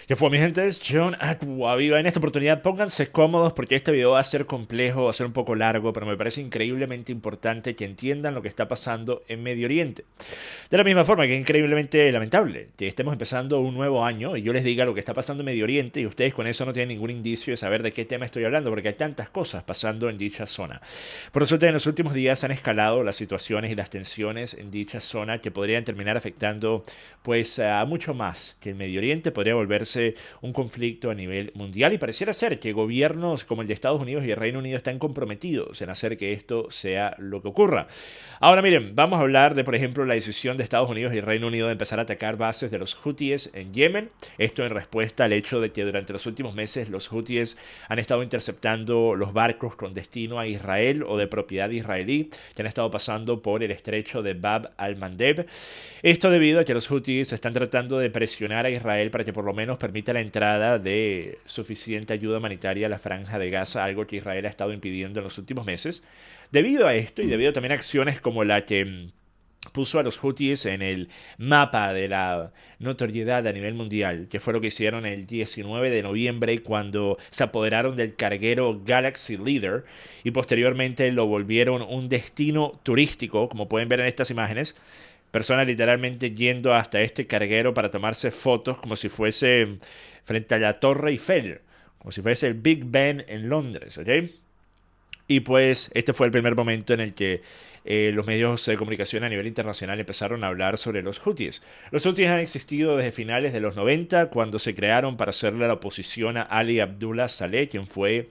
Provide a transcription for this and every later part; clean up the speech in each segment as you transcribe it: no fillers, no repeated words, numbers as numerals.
¿Qué fue, mi gente? Es John Aquaviva. En esta oportunidad pónganse cómodos porque este video va a ser complejo, va a ser un poco largo, pero me parece increíblemente importante que entiendan lo que está pasando en Medio Oriente. De la misma forma que es increíblemente lamentable que estemos empezando un nuevo año y yo les diga lo que está pasando en Medio Oriente y ustedes con eso no tienen ningún indicio de saber de qué tema estoy hablando porque hay tantas cosas pasando en dicha zona. Por resulta, en los últimos días han escalado las situaciones y las tensiones en dicha zona que podrían terminar afectando pues a mucho más que el Medio Oriente podría volverse un conflicto a nivel mundial y pareciera ser que gobiernos como el de Estados Unidos y el Reino Unido están comprometidos en hacer que esto sea lo que ocurra. Ahora miren, vamos a hablar de por ejemplo la decisión de Estados Unidos y el Reino Unido de empezar a atacar bases de los Houthis en Yemen. Esto en respuesta al hecho de que durante los últimos meses los Houthis han estado interceptando los barcos con destino a Israel o de propiedad israelí que han estado pasando por el estrecho de Bab al-Mandeb. Esto debido a que los Houthis están tratando de presionar a Israel para que por lo menos permita la entrada de suficiente ayuda humanitaria a la franja de Gaza, algo que Israel ha estado impidiendo en los últimos meses. Debido a esto y debido también a acciones como la que puso a los Houthis en el mapa de la notoriedad a nivel mundial, que fue lo que hicieron el 19 de noviembre cuando se apoderaron del carguero Galaxy Leader y posteriormente lo volvieron un destino turístico, como pueden ver en estas imágenes. Personas literalmente yendo hasta este carguero para tomarse fotos como si fuese frente a la Torre Eiffel, como si fuese el Big Ben en Londres, ¿ok? Y pues este fue el primer momento en el que los medios de comunicación a nivel internacional empezaron a hablar sobre los Houthis. Los Houthis han existido desde finales de los 90, cuando se crearon para hacerle la oposición a Ali Abdullah Saleh, quien fue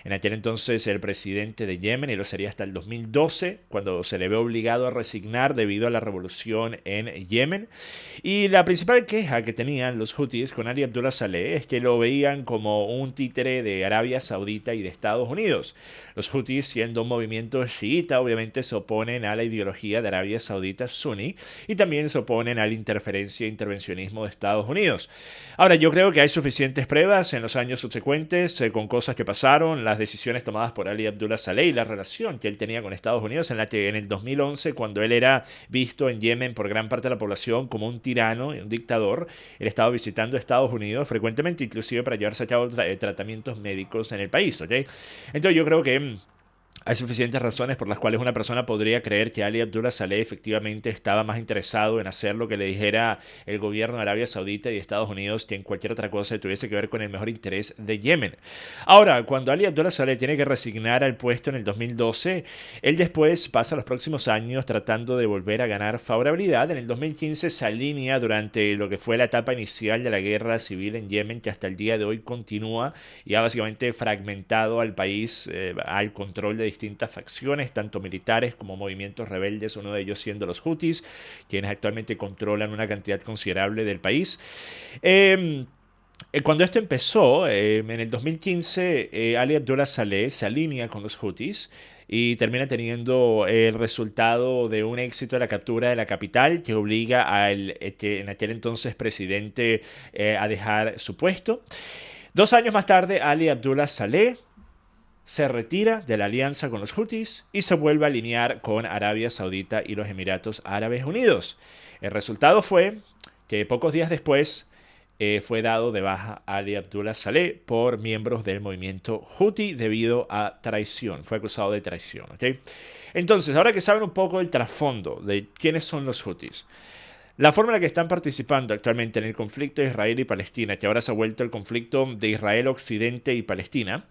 en aquel entonces el presidente de Yemen, y lo sería hasta el 2012, cuando se le ve obligado a resignar debido a la revolución en Yemen. Y la principal queja que tenían los Houthis con Ali Abdullah Saleh es que lo veían como un títere de Arabia Saudita y de Estados Unidos. Los Houthis, siendo un movimiento chiita, obviamente se oponen a la ideología de Arabia Saudita suní y también se oponen a la interferencia e intervencionismo de Estados Unidos. Ahora, yo creo que hay suficientes pruebas en los años subsecuentes con cosas que pasaron, las decisiones tomadas por Ali Abdullah Saleh y la relación que él tenía con Estados Unidos, en la que en el 2011, cuando él era visto en Yemen por gran parte de la población como un tirano, un dictador, él estaba visitando Estados Unidos frecuentemente, inclusive para llevarse a cabo tratamientos médicos en el país, ¿ok? Entonces yo creo que hay suficientes razones por las cuales una persona podría creer que Ali Abdullah Saleh efectivamente estaba más interesado en hacer lo que le dijera el gobierno de Arabia Saudita y Estados Unidos que en cualquier otra cosa que tuviese que ver con el mejor interés de Yemen. Ahora, cuando Ali Abdullah Saleh tiene que resignar al puesto en el 2012, él después pasa los próximos años tratando de volver a ganar favorabilidad. En el 2015 se alinea durante lo que fue la etapa inicial de la guerra civil en Yemen, que hasta el día de hoy continúa y ha básicamente fragmentado al país al control de distintas facciones, tanto militares como movimientos rebeldes, uno de ellos siendo los Houthis, quienes actualmente controlan una cantidad considerable del país. Eh, cuando esto empezó, en el 2015, Ali Abdullah Saleh se alinea con los Houthis y termina teniendo el resultado de un éxito de la captura de la capital que obliga al que en aquel entonces presidente a dejar su puesto. 2 años más tarde, Ali Abdullah Saleh se retira de la alianza con los Houthis y se vuelve a alinear con Arabia Saudita y los Emiratos Árabes Unidos. El resultado fue que pocos días después fue dado de baja Ali Abdullah Saleh por miembros del movimiento Houthi debido a traición. Fue acusado de traición. ¿Okay? Entonces, ahora que saben un poco del trasfondo de quiénes son los Houthis, la forma en la que están participando actualmente en el conflicto de Israel y Palestina, que ahora se ha vuelto el conflicto de Israel Occidente y Palestina,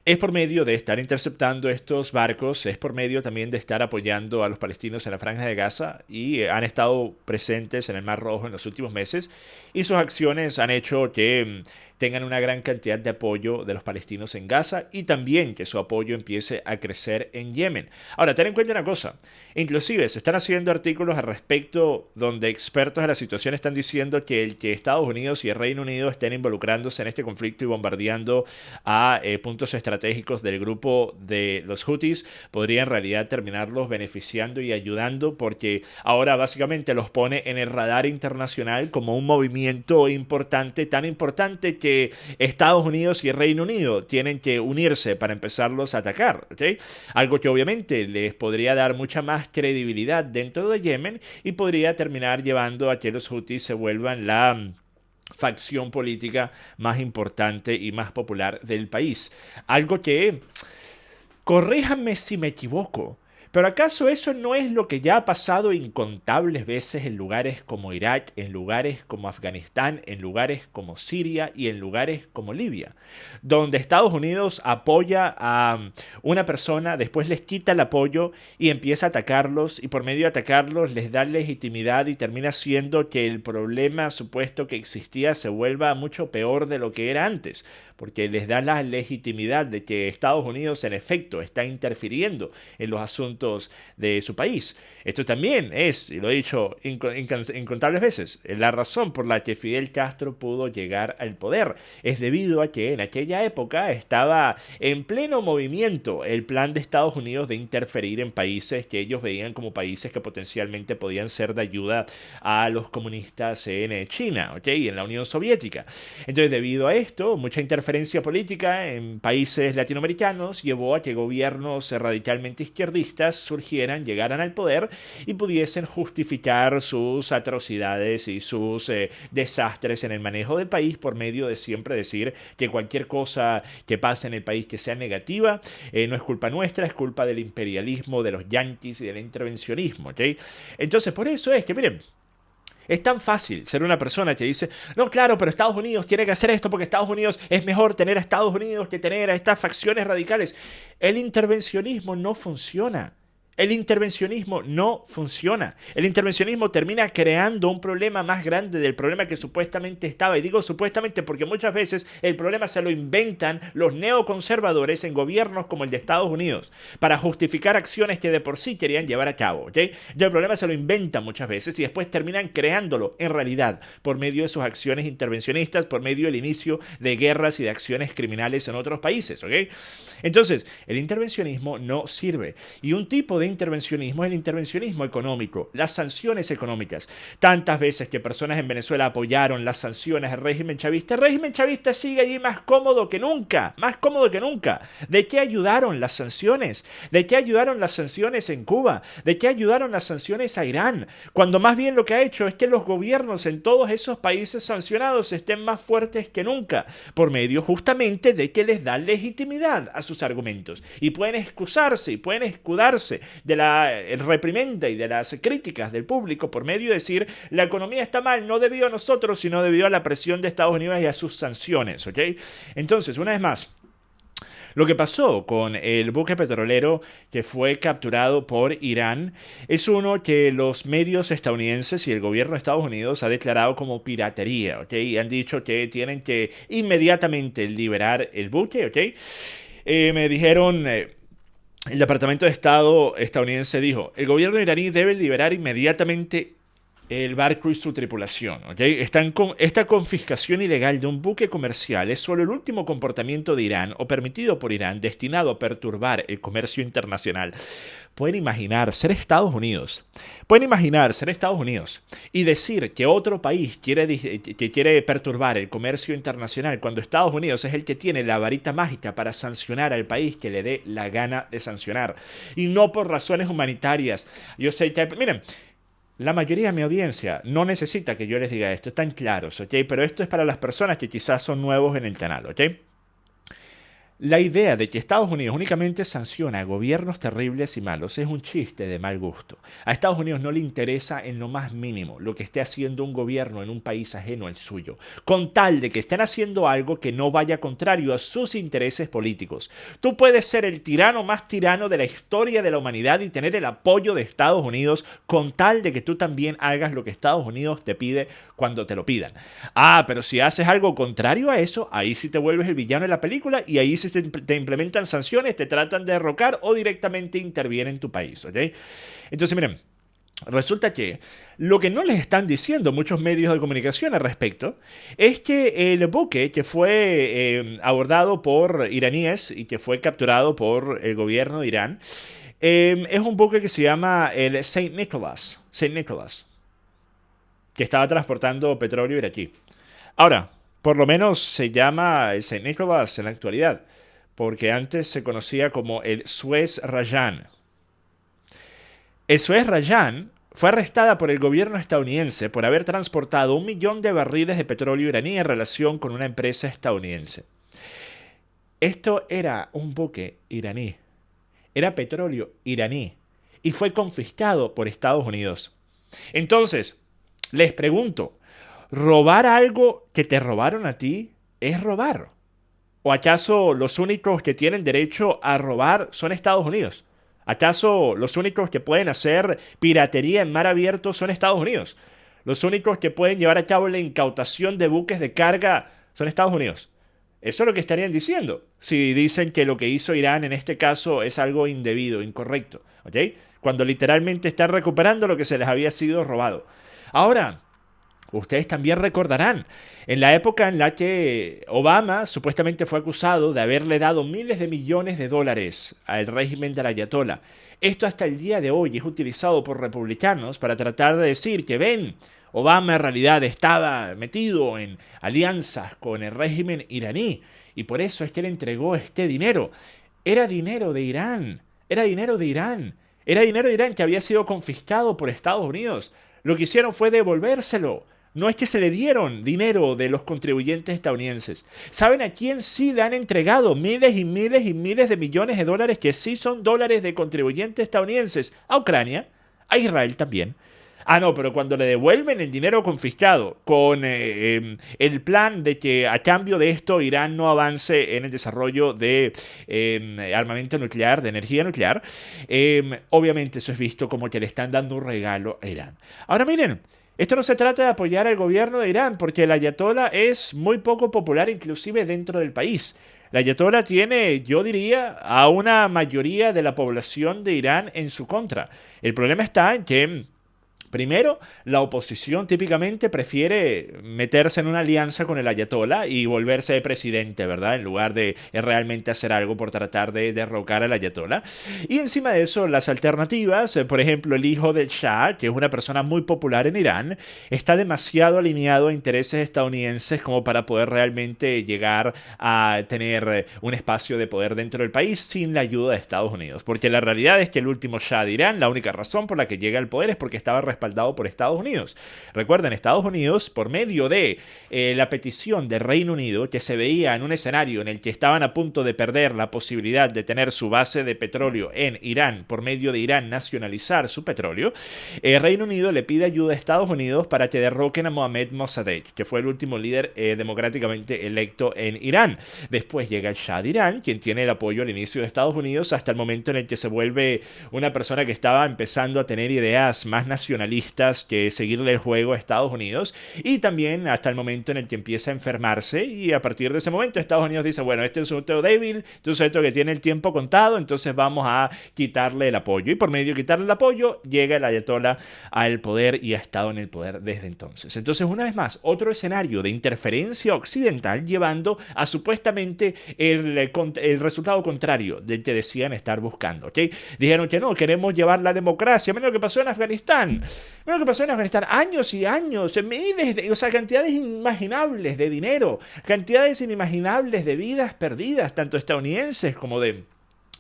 es por medio de estar interceptando estos barcos, es por medio también de estar apoyando a los palestinos en la Franja de Gaza y han estado presentes en el Mar Rojo en los últimos meses y sus acciones han hecho que tengan una gran cantidad de apoyo de los palestinos en Gaza y también que su apoyo empiece a crecer en Yemen. Ahora, ten en cuenta una cosa, inclusive se están haciendo artículos al respecto donde expertos de la situación están diciendo que el que Estados Unidos y el Reino Unido estén involucrándose en este conflicto y bombardeando a puntos estratégicos del grupo de los Houthis podría en realidad terminarlos beneficiando y ayudando porque ahora básicamente los pone en el radar internacional como un movimiento importante, tan importante que Estados Unidos y el Reino Unido tienen que unirse para empezarlos a atacar, ¿okay? Algo que obviamente les podría dar mucha más credibilidad dentro de Yemen y podría terminar llevando a que los Houthis se vuelvan la facción política más importante y más popular del país. Algo que, corríjanme si me equivoco, pero ¿acaso eso no es lo que ya ha pasado incontables veces en lugares como Irak, en lugares como Afganistán, en lugares como Siria y en lugares como Libia? Donde Estados Unidos apoya a una persona, después les quita el apoyo y empieza a atacarlos, y por medio de atacarlos les da legitimidad y termina siendo que el problema supuesto que existía se vuelva mucho peor de lo que era antes, porque les da la legitimidad de que Estados Unidos en efecto está interfiriendo en los asuntos de su país. Esto también es, y lo he dicho incontables veces, la razón por la que Fidel Castro pudo llegar al poder. Es debido a que en aquella época estaba en pleno movimiento el plan de Estados Unidos de interferir en países que ellos veían como países que potencialmente podían ser de ayuda a los comunistas en China, ¿ok? Y en la Unión Soviética. Entonces, debido a esto, mucha interferencia política en países latinoamericanos llevó a que gobiernos radicalmente izquierdistas surgieran, llegaran al poder y pudiesen justificar sus atrocidades y sus desastres en el manejo del país por medio de siempre decir que cualquier cosa que pase en el país que sea negativa no es culpa nuestra, es culpa del imperialismo, de los yanquis y del intervencionismo, ¿ok? Entonces, por eso es que, miren, es tan fácil ser una persona que dice, no, claro, pero Estados Unidos tiene que hacer esto porque Estados Unidos es mejor tener a Estados Unidos que tener a estas facciones radicales. El intervencionismo no funciona. El intervencionismo no funciona. El intervencionismo termina creando un problema más grande del problema que supuestamente estaba. Y digo supuestamente porque muchas veces el problema se lo inventan los neoconservadores en gobiernos como el de Estados Unidos para justificar acciones que de por sí querían llevar a cabo, ¿ok? Ya el problema se lo inventan muchas veces y después terminan creándolo en realidad por medio de sus acciones intervencionistas, por medio del inicio de guerras y de acciones criminales en otros países, ¿ok? Entonces, el intervencionismo no sirve. Y un tipo de intervencionismo es el intervencionismo económico, las sanciones económicas. Tantas veces que personas en Venezuela apoyaron las sanciones al régimen chavista, el régimen chavista sigue allí más cómodo que nunca, más cómodo que nunca. ¿De qué ayudaron las sanciones? ¿De qué ayudaron las sanciones en Cuba? ¿De qué ayudaron las sanciones a Irán? Cuando más bien lo que ha hecho es que los gobiernos en todos esos países sancionados estén más fuertes que nunca, por medio justamente de que les da legitimidad a sus argumentos. Y pueden excusarse y pueden escudarse de la reprimenda y de las críticas del público por medio de decir la economía está mal no debido a nosotros, sino debido a la presión de Estados Unidos y a sus sanciones, ¿ok? Entonces, una vez más, lo que pasó con el buque petrolero que fue capturado por Irán es uno que los medios estadounidenses y el gobierno de Estados Unidos ha declarado como piratería, ¿ok? Y han dicho que tienen que inmediatamente liberar el buque, ¿ok? Me dijeron... El Departamento de Estado estadounidense dijo, el gobierno iraní debe liberar inmediatamente el barco y su tripulación, ¿ok? Esta confiscación ilegal de un buque comercial es solo el último comportamiento de Irán o permitido por Irán destinado a perturbar el comercio internacional. Pueden imaginar ser Estados Unidos. Pueden imaginar ser Estados Unidos y decir que otro país que quiere perturbar el comercio internacional cuando Estados Unidos es el que tiene la varita mágica para sancionar al país que le dé la gana de sancionar. Y no por razones humanitarias. Yo sé que, miren, la mayoría de mi audiencia no necesita que yo les diga esto, están claros, ¿ok? Pero esto es para las personas que quizás son nuevos en el canal, ¿ok? La idea de que Estados Unidos únicamente sanciona a gobiernos terribles y malos es un chiste de mal gusto. A Estados Unidos no le interesa en lo más mínimo lo que esté haciendo un gobierno en un país ajeno al suyo, con tal de que estén haciendo algo que no vaya contrario a sus intereses políticos. Tú puedes ser el tirano más tirano de la historia de la humanidad y tener el apoyo de Estados Unidos con tal de que tú también hagas lo que Estados Unidos te pide cuando te lo pidan. Ah, pero si haces algo contrario a eso, ahí sí te vuelves el villano de la película y ahí sí te implementan sanciones, te tratan de derrocar o directamente intervienen en tu país, ¿ok? Entonces, miren, resulta que lo que no les están diciendo muchos medios de comunicación al respecto es que el buque que fue abordado por iraníes y que fue capturado por el gobierno de Irán es un buque que se llama el Saint Nicholas, que estaba transportando petróleo iraquí. Ahora, por lo menos se llama el Saint Nicholas en la actualidad, porque antes se conocía como el Suez Rayan. El Suez Rayan fue arrestada por el gobierno estadounidense por haber transportado 1 millón de barriles de petróleo iraní en relación con una empresa estadounidense. Esto era un buque iraní, era petróleo iraní y fue confiscado por Estados Unidos. Entonces, les pregunto, ¿robar algo que te robaron a ti es robar? ¿O acaso los únicos que tienen derecho a robar son Estados Unidos? ¿Acaso los únicos que pueden hacer piratería en mar abierto son Estados Unidos? ¿Los únicos que pueden llevar a cabo la incautación de buques de carga son Estados Unidos? Eso es lo que estarían diciendo si dicen que lo que hizo Irán en este caso es algo indebido, incorrecto, ¿ok? Cuando literalmente están recuperando lo que se les había sido robado. Ahora, ustedes también recordarán, en la época en la que Obama supuestamente fue acusado de haberle dado miles de millones de dólares al régimen del Ayatollah. Esto hasta el día de hoy es utilizado por republicanos para tratar de decir que ven, Obama en realidad estaba metido en alianzas con el régimen iraní y por eso es que él entregó este dinero. Era dinero de Irán, era dinero de Irán, era dinero de Irán que había sido confiscado por Estados Unidos. Lo que hicieron fue devolvérselo. No es que se le dieron dinero de los contribuyentes estadounidenses. ¿Saben a quién sí le han entregado miles y miles y miles de millones de dólares que sí son dólares de contribuyentes estadounidenses? A Ucrania, a Israel también. Ah, no, pero cuando le devuelven el dinero confiscado con el plan de que a cambio de esto Irán no avance en el desarrollo de armamento nuclear, de energía nuclear, obviamente eso es visto como que le están dando un regalo a Irán. Ahora miren, esto no se trata de apoyar al gobierno de Irán, porque el ayatollah es muy poco popular inclusive dentro del país. El ayatollah tiene, yo diría, a una mayoría de la población de Irán en su contra. El problema está en que primero, la oposición típicamente prefiere meterse en una alianza con el ayatollah y volverse presidente, ¿verdad? En lugar de realmente hacer algo por tratar de derrocar al ayatollah. Y encima de eso, las alternativas, por ejemplo, el hijo del Shah, que es una persona muy popular en Irán, está demasiado alineado a intereses estadounidenses como para poder realmente llegar a tener un espacio de poder dentro del país sin la ayuda de Estados Unidos. Porque la realidad es que el último Shah de Irán, la única razón por la que llega al poder es porque estaba respaldado por Estados Unidos. Recuerden, Estados Unidos, por medio de la petición del Reino Unido, que se veía en un escenario en el que estaban a punto de perder la posibilidad de tener su base de petróleo en Irán, por medio de Irán nacionalizar su petróleo, el Reino Unido le pide ayuda a Estados Unidos para que derroquen a Mohammad Mossadegh, que fue el último líder democráticamente electo en Irán. Después llega el Shah de Irán, quien tiene el apoyo al inicio de Estados Unidos hasta el momento en el que se vuelve una persona que estaba empezando a tener ideas más nacionalistas que seguirle el juego a Estados Unidos, y también hasta el momento en el que empieza a enfermarse, y a partir de ese momento Estados Unidos dice, bueno, este es un sujeto débil, este es un sujeto que tiene el tiempo contado, entonces vamos a quitarle el apoyo, y por medio de quitarle el apoyo llega el ayatollah al poder y ha estado en el poder desde entonces. Entonces, una vez más, otro escenario de interferencia occidental llevando a supuestamente el resultado contrario del que decían estar buscando, ¿ok? Dijeron que no, queremos llevar la democracia. Miren lo que pasó en Afganistán. Miren lo que pasó en Afganistán. Años y años, miles de, o sea, cantidades inimaginables de dinero, cantidades inimaginables de vidas perdidas, tanto estadounidenses como de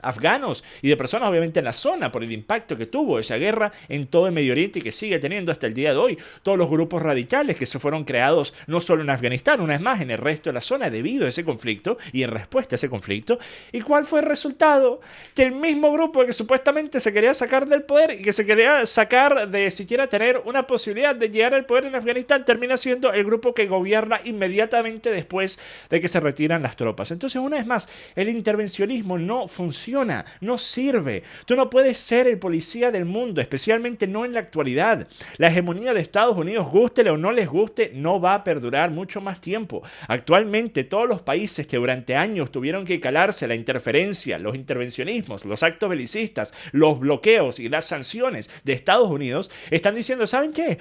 afganos y de personas obviamente en la zona por el impacto que tuvo esa guerra en todo el Medio Oriente y que sigue teniendo hasta el día de hoy. Todos los grupos radicales que se fueron creados no solo en Afganistán, una vez más en el resto de la zona debido a ese conflicto y en respuesta a ese conflicto. ¿Y cuál fue el resultado? Que el mismo grupo que supuestamente se quería sacar del poder y que se quería sacar de siquiera tener una posibilidad de llegar al poder en Afganistán termina siendo el grupo que gobierna inmediatamente después de que se retiran las tropas. Entonces, una vez más, el intervencionismo no funciona. No sirve. Tú no puedes ser el policía del mundo, especialmente no en la actualidad. La hegemonía de Estados Unidos, gústele o no les guste, no va a perdurar mucho más tiempo. Actualmente, todos los países que durante años tuvieron que calarse la interferencia, los intervencionismos, los actos belicistas, los bloqueos y las sanciones de Estados Unidos, están diciendo, ¿saben qué?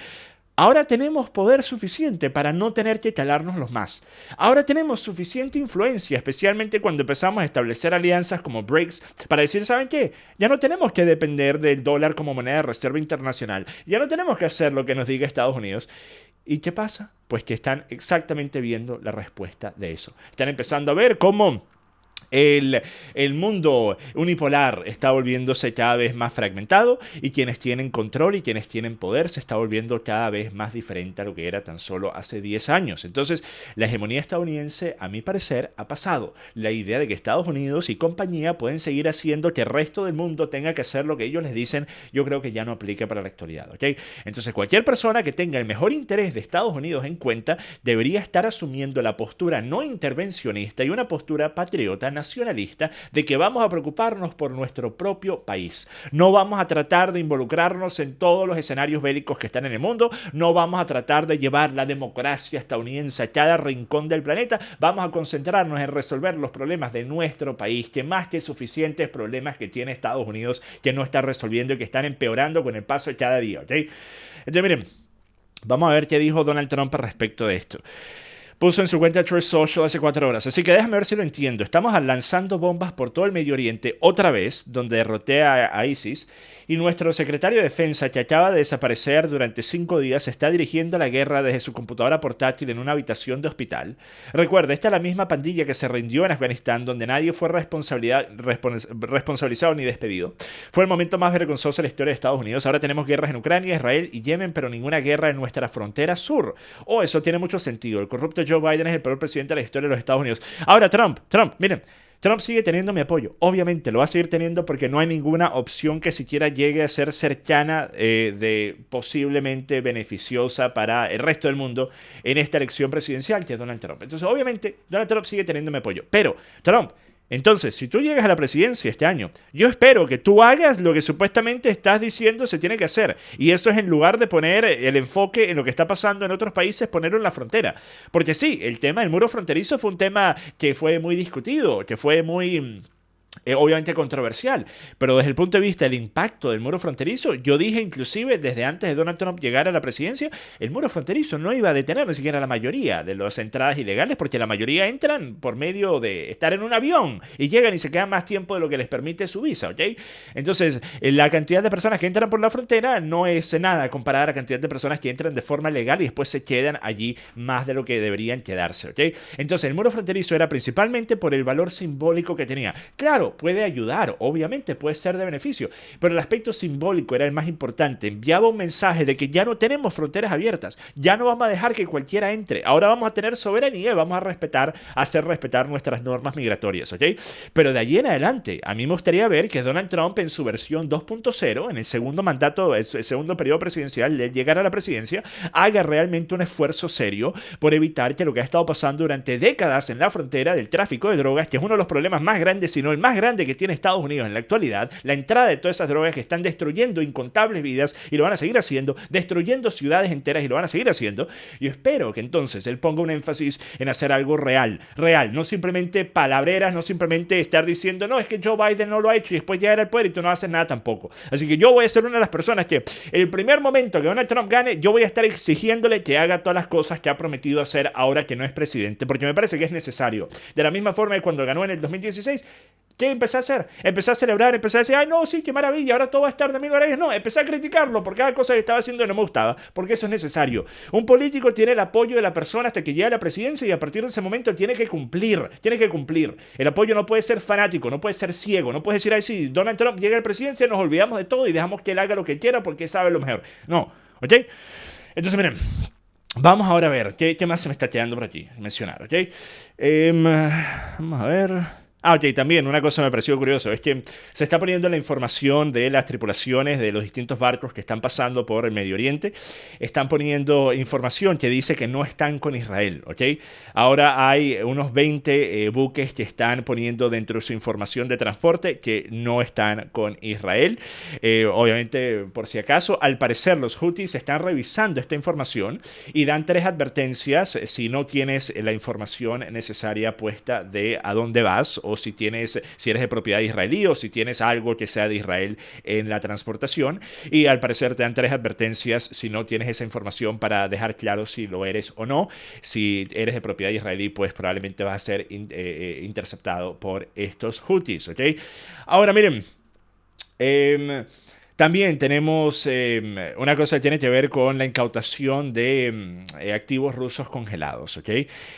Ahora tenemos poder suficiente para no tener que calárnoslos más. Ahora tenemos suficiente influencia, especialmente cuando empezamos a establecer alianzas como BRICS, para decir, ¿saben qué? Ya no tenemos que depender del dólar como moneda de reserva internacional. Ya no tenemos que hacer lo que nos diga Estados Unidos. ¿Y qué pasa? Pues que están exactamente viendo la respuesta de eso. Están empezando a ver cómo El, el mundo unipolar está volviéndose cada vez más fragmentado y quienes tienen control y quienes tienen poder se está volviendo cada vez más diferente a lo que era tan solo hace 10 años. Entonces, la hegemonía estadounidense, a mi parecer, ha pasado. La idea de que Estados Unidos y compañía pueden seguir haciendo que el resto del mundo tenga que hacer lo que ellos les dicen, yo creo que ya no aplica para la actualidad, ¿ok? Entonces, cualquier persona que tenga el mejor interés de Estados Unidos en cuenta debería estar asumiendo la postura no intervencionista y una postura patriota nacionalista de que vamos a preocuparnos por nuestro propio país. No vamos a tratar de involucrarnos en todos los escenarios bélicos que están en el mundo, no vamos a tratar de llevar la democracia estadounidense a cada rincón del planeta, vamos a concentrarnos en resolver los problemas de nuestro país, que más que suficientes problemas que tiene Estados Unidos que no está resolviendo y que están empeorando con el paso de cada día, ¿ok? Entonces miren, vamos a ver qué dijo Donald Trump al respecto de esto. Puso en su cuenta Truth Social hace 4 horas. Así que déjame ver si lo entiendo. Estamos lanzando bombas por todo el Medio Oriente otra vez, donde derroté a ISIS. Y nuestro secretario de Defensa, que acaba de desaparecer durante 5 días, está dirigiendo la guerra desde su computadora portátil en una habitación de hospital. Recuerda, esta es la misma pandilla que se rindió en Afganistán, donde nadie fue responsabilizado ni despedido. Fue el momento más vergonzoso de la historia de Estados Unidos. Ahora tenemos guerras en Ucrania, Israel y Yemen, pero ninguna guerra en nuestra frontera sur. Oh, eso tiene mucho sentido. El corrupto Joe Biden es el peor presidente de la historia de los Estados Unidos. Ahora Trump, miren, Trump sigue teniendo mi apoyo. Obviamente lo va a seguir teniendo porque no hay ninguna opción que siquiera llegue a ser cercana de posiblemente beneficiosa para el resto del mundo en esta elección presidencial que es Donald Trump. Entonces obviamente Donald Trump sigue teniendo mi apoyo. Pero Trump, entonces, si tú llegas a la presidencia este año, yo espero que tú hagas lo que supuestamente estás diciendo se tiene que hacer. Y eso es en lugar de poner el enfoque en lo que está pasando en otros países, ponerlo en la frontera. Porque sí, el tema del muro fronterizo fue un tema que fue muy discutido, que fue muy obviamente controversial, pero desde el punto de vista del impacto del muro fronterizo, yo dije inclusive desde antes de Donald Trump llegar a la presidencia, el muro fronterizo no iba a detener ni siquiera la mayoría de las entradas ilegales, porque la mayoría entran por medio de estar en un avión y llegan y se quedan más tiempo de lo que les permite su visa, ¿ok? Entonces, la cantidad de personas que entran por la frontera no es nada comparada a la cantidad de personas que entran de forma legal y después se quedan allí más de lo que deberían quedarse, ¿ok? Entonces, el muro fronterizo era principalmente por el valor simbólico que tenía. Claro, puede ayudar, obviamente puede ser de beneficio, pero el aspecto simbólico era el más importante. Enviaba un mensaje de que ya no tenemos fronteras abiertas, ya no vamos a dejar que cualquiera entre, ahora vamos a tener soberanía y vamos a hacer respetar nuestras normas migratorias, ¿ok? Pero de allí en adelante, a mí me gustaría ver que Donald Trump en su versión 2.0, en el segundo mandato, el segundo periodo presidencial de llegar a la presidencia, haga realmente un esfuerzo serio por evitar que lo que ha estado pasando durante décadas en la frontera del tráfico de drogas, que es uno de los problemas más grandes, si no el más grande que tiene Estados Unidos en la actualidad, la entrada de todas esas drogas que están destruyendo incontables vidas y lo van a seguir haciendo, destruyendo ciudades enteras y lo van a seguir haciendo. Yo espero que entonces él ponga un énfasis en hacer algo real, no simplemente palabreras, no simplemente estar diciendo, no, es que Joe Biden no lo ha hecho y después llegar al poder y tú no haces nada tampoco. Así que yo voy a ser una de las personas que el primer momento que Donald Trump gane, yo voy a estar exigiéndole que haga todas las cosas que ha prometido hacer ahora que no es presidente, porque me parece que es necesario. De la misma forma que cuando ganó en el 2016, ¿qué empecé a hacer? Empecé a celebrar, empecé a decir, ay no, sí, qué maravilla, ahora todo va a estar de mil maravillas. No, empecé a criticarlo por cada cosa que estaba haciendo y no me gustaba, porque eso es necesario. Un político tiene el apoyo de la persona hasta que llega a la presidencia y a partir de ese momento tiene que cumplir. El apoyo no puede ser fanático, no puede ser ciego, no puedes decir, ay sí, Donald Trump llega a la presidencia, nos olvidamos de todo y dejamos que él haga lo que quiera porque sabe lo mejor. No, ¿ok? Entonces miren, vamos ahora a ver, ¿qué más se me está quedando por aquí? Mencionar, ¿ok? Vamos a ver. Ok, también una cosa me pareció curioso, es que se está poniendo la información de las tripulaciones de los distintos barcos que están pasando por el Medio Oriente, están poniendo información que dice que no están con Israel, ¿ok? Ahora hay unos 20 buques que están poniendo dentro de su información de transporte que no están con Israel. Obviamente, por si acaso, al parecer los Houthis están revisando esta información y dan 3 advertencias si no tienes la información necesaria puesta de a dónde vas o si eres de propiedad israelí o si tienes algo que sea de Israel en la transportación. Y al parecer te dan 3 advertencias si no tienes esa información para dejar claro si lo eres o no. Si eres de propiedad israelí, pues probablemente vas a ser interceptado por estos Houthis, ¿ok? Ahora miren, También tenemos una cosa que tiene que ver con la incautación de activos rusos congelados, ¿ok?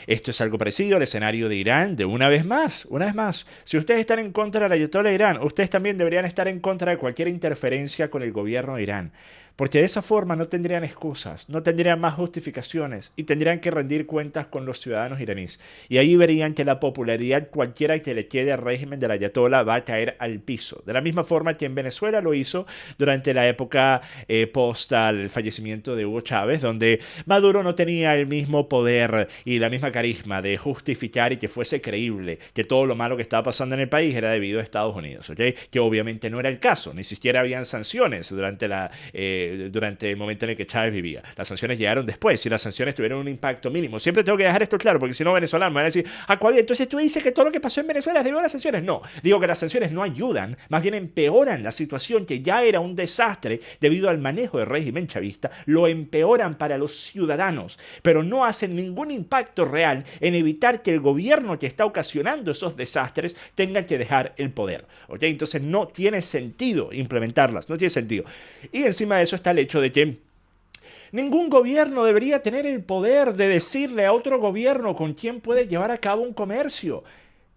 Esto es algo parecido al escenario de Irán, de una vez más, si ustedes están en contra de la Ayatollah de Irán, ustedes también deberían estar en contra de cualquier interferencia con el gobierno de Irán. Porque de esa forma no tendrían excusas, no tendrían más justificaciones y tendrían que rendir cuentas con los ciudadanos iraníes. Y ahí verían que la popularidad cualquiera que le quede al régimen de la Ayatollah va a caer al piso. De la misma forma que en Venezuela lo hizo durante la época post al fallecimiento de Hugo Chávez, donde Maduro no tenía el mismo poder y la misma carisma de justificar y que fuese creíble que todo lo malo que estaba pasando en el país era debido a Estados Unidos, ¿ok? Que obviamente no era el caso, ni siquiera habían sanciones durante el momento en el que Chávez vivía. Las sanciones llegaron después y las sanciones tuvieron un impacto mínimo. Siempre tengo que dejar esto claro, porque si no, venezolanos me van a decir, entonces tú dices que todo lo que pasó en Venezuela es debido a las sanciones. No, digo que las sanciones no ayudan, más bien empeoran la situación que ya era un desastre debido al manejo del régimen chavista, lo empeoran para los ciudadanos, pero no hacen ningún impacto real en evitar que el gobierno que está ocasionando esos desastres tenga que dejar el poder. ¿Ok? Entonces no tiene sentido implementarlas, no tiene sentido. Y encima de eso está el hecho de que ningún gobierno debería tener el poder de decirle a otro gobierno con quién puede llevar a cabo un comercio.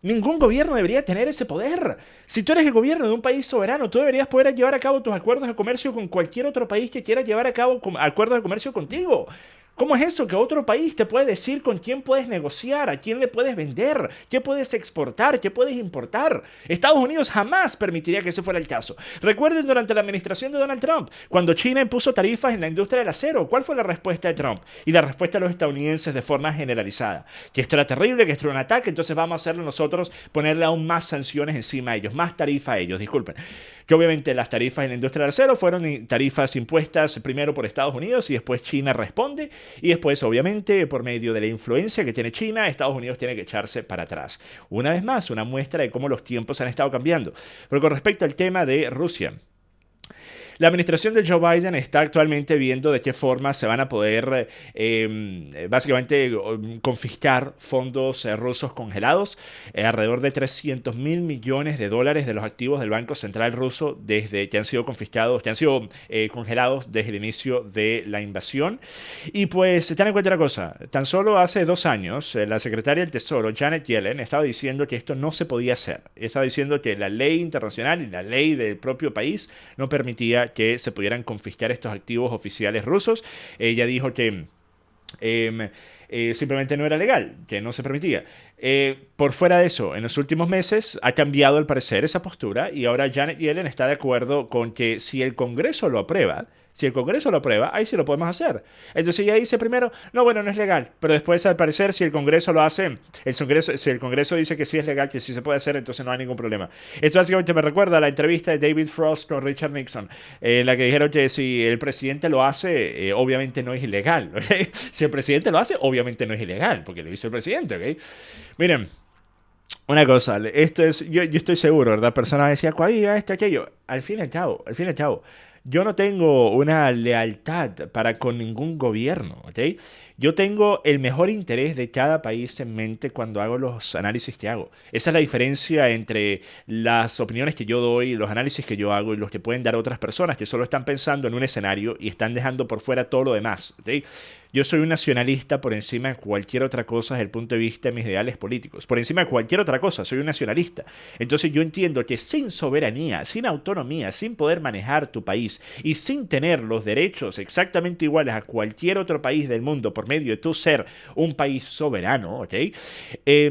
Ningún gobierno debería tener ese poder. Si tú eres el gobierno de un país soberano, tú deberías poder llevar a cabo tus acuerdos de comercio con cualquier otro país que quiera llevar a cabo acuerdos de comercio contigo. ¿Cómo es eso que otro país te puede decir con quién puedes negociar, a quién le puedes vender, qué puedes exportar, qué puedes importar? Estados Unidos jamás permitiría que ese fuera el caso. Recuerden durante la administración de Donald Trump, cuando China impuso tarifas en la industria del acero, ¿cuál fue la respuesta de Trump? Y la respuesta de los estadounidenses de forma generalizada. Que esto era terrible, que esto era un ataque, entonces vamos a hacerlo nosotros, ponerle aún más sanciones encima a ellos, más tarifa a ellos, disculpen. Que obviamente las tarifas en la industria del acero fueron tarifas impuestas primero por Estados Unidos y después China responde. Y después, obviamente, por medio de la influencia que tiene China, Estados Unidos tiene que echarse para atrás. Una vez más, una muestra de cómo los tiempos han estado cambiando. Pero con respecto al tema de Rusia, la administración de Joe Biden está actualmente viendo de qué forma se van a poder básicamente confiscar fondos rusos congelados, alrededor de 300 mil millones de dólares de los activos del Banco Central ruso desde que han sido confiscados, que han sido congelados desde el inicio de la invasión. Y pues, ten en cuenta una cosa, tan solo hace 2 años, la secretaria del Tesoro, Janet Yellen, estaba diciendo que esto no se podía hacer. Estaba diciendo que la ley internacional y la ley del propio país no permitía que se pudieran confiscar estos activos oficiales rusos. Ella dijo que simplemente no era legal, que no se permitía. Por fuera de eso, en los últimos meses ha cambiado al parecer esa postura y ahora Janet Yellen está de acuerdo con que si el Congreso lo aprueba, ahí sí lo podemos hacer. Entonces ella dice primero, no, bueno, no es legal, pero después al parecer si el Congreso lo hace, si el Congreso dice que sí es legal, que sí se puede hacer, entonces no hay ningún problema. Esto básicamente me recuerda a la entrevista de David Frost con Richard Nixon, en la que dijeron que si el presidente lo hace, obviamente no es ilegal. ¿Okay? Si el presidente lo hace, obviamente no es ilegal, porque lo hizo el presidente. ¿Okay? Miren, una cosa, esto es, yo estoy seguro, ¿verdad? Personas decían, ¿cuál esto, aquello? Al fin y al cabo, yo no tengo una lealtad para con ningún gobierno, ¿ok? Yo tengo el mejor interés de cada país en mente cuando hago los análisis que hago. Esa es la diferencia entre las opiniones que yo doy, los análisis que yo hago y los que pueden dar otras personas que solo están pensando en un escenario y están dejando por fuera todo lo demás, ¿ok? Yo soy un nacionalista por encima de cualquier otra cosa desde el punto de vista de mis ideales políticos. Por encima de cualquier otra cosa, soy un nacionalista. Entonces yo entiendo que sin soberanía, sin autonomía, sin poder manejar tu país y sin tener los derechos exactamente iguales a cualquier otro país del mundo por medio de tu ser un país soberano, ¿ok?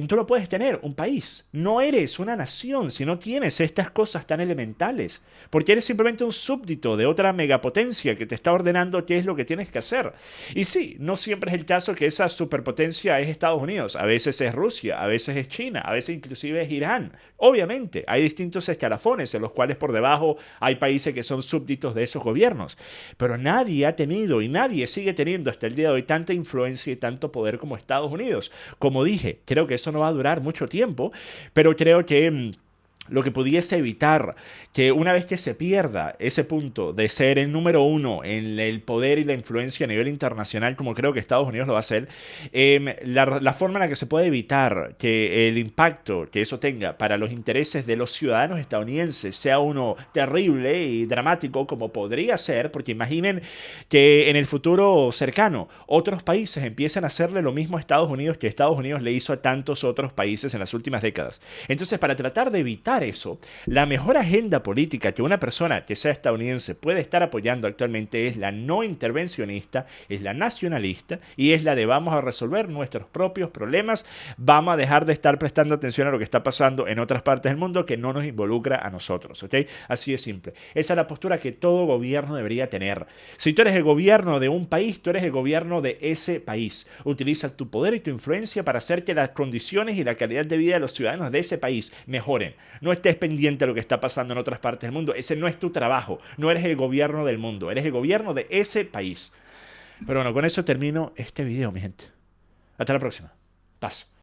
Tú no puedes tener un país. No eres una nación si no tienes estas cosas tan elementales. Porque eres simplemente un súbdito de otra megapotencia que te está ordenando qué es lo que tienes que hacer. Y sí, no siempre es el caso que esa superpotencia es Estados Unidos. A veces es Rusia, a veces es China, a veces inclusive es Irán. Obviamente, hay distintos escalafones en los cuales por debajo hay países que son súbditos de esos gobiernos. Pero nadie ha tenido y nadie sigue teniendo hasta el día de hoy tanta influencia y tanto poder como Estados Unidos. Como dije, creo que eso no va a durar mucho tiempo, pero creo que lo que pudiese evitar que una vez que se pierda ese punto de ser el número uno en el poder y la influencia a nivel internacional, como creo que Estados Unidos lo va a hacer, la forma en la que se puede evitar que el impacto que eso tenga para los intereses de los ciudadanos estadounidenses sea uno terrible y dramático como podría ser, porque imaginen que en el futuro cercano otros países empiezan a hacerle lo mismo a Estados Unidos que Estados Unidos le hizo a tantos otros países en las últimas décadas. Entonces, para tratar de evitar eso, la mejor agenda política que una persona que sea estadounidense puede estar apoyando actualmente es la no intervencionista, es la nacionalista y es la de vamos a resolver nuestros propios problemas, vamos a dejar de estar prestando atención a lo que está pasando en otras partes del mundo que no nos involucra a nosotros, ¿ok? Así de simple. Esa es la postura que todo gobierno debería tener. Si tú eres el gobierno de un país, tú eres el gobierno de ese país. Utiliza tu poder y tu influencia para hacer que las condiciones y la calidad de vida de los ciudadanos de ese país mejoren. No estés pendiente de lo que está pasando en otras partes del mundo. Ese no es tu trabajo. No eres el gobierno del mundo. Eres el gobierno de ese país. Pero bueno, con eso termino este video, mi gente. Hasta la próxima. Paz.